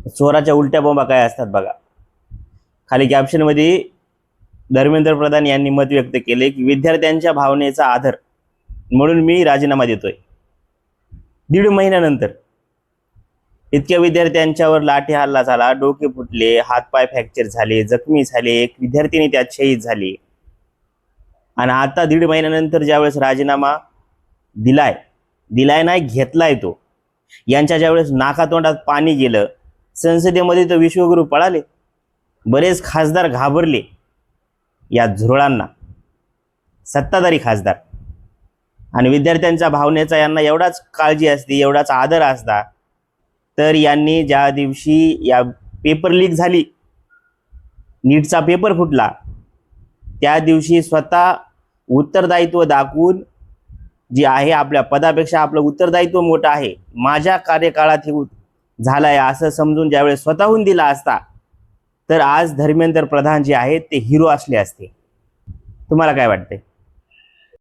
चोराच्या उलट्या बोंबा काय असतात बघा. खाली कॅप्शनमध्ये धर्मेंद्र प्रधान यांनी मत व्यक्त केले की विद्यार्थ्यांच्या भावनेचा आदर म्हणून मी राजीनामा देतोय. 1.5 महिन्यानंतर इतक्या विद्यार्थ्यांच्यावर लाठी हल्ला झाला, डोके फुटले, हातपाय फ्रॅक्चर झाले, जखमी झाले, एक विद्यार्थिनी त्यात शहीद झाली. आणि आता 1.5 महिन्यानंतर ज्यावेळेस राजीनामा दिलाय नाही घेतलाय तो, यांच्या ज्यावेळेस नाकातोंडात पाणी गेलं, संसदेमध्ये तर विश्वगुरू पळाले, बरेच खासदार घाबरले या झुरळांना, सत्ताधारी खासदार. आणि विद्यार्थ्यांच्या भावनेचा यांना एवढाच काळजी असते, एवढाच आदर असता, तर यांनी ज्या दिवशी या पेपर लीक झाली, नीटचा पेपर फुटला, त्या दिवशी स्वतः उत्तरदायित्व दाखवून जी आहे आपल्या पदापेक्षा आपलं उत्तरदायित्व मोठं आहे, माझ्या कार्यकाळात हे झालं आहे असं समजून ज्यावेळेस स्वतःहून दिला असता, तर आज धर्मेंद्र प्रधान जे आहेत ते हिरो असले असते. तुम्हाला काय वाटते?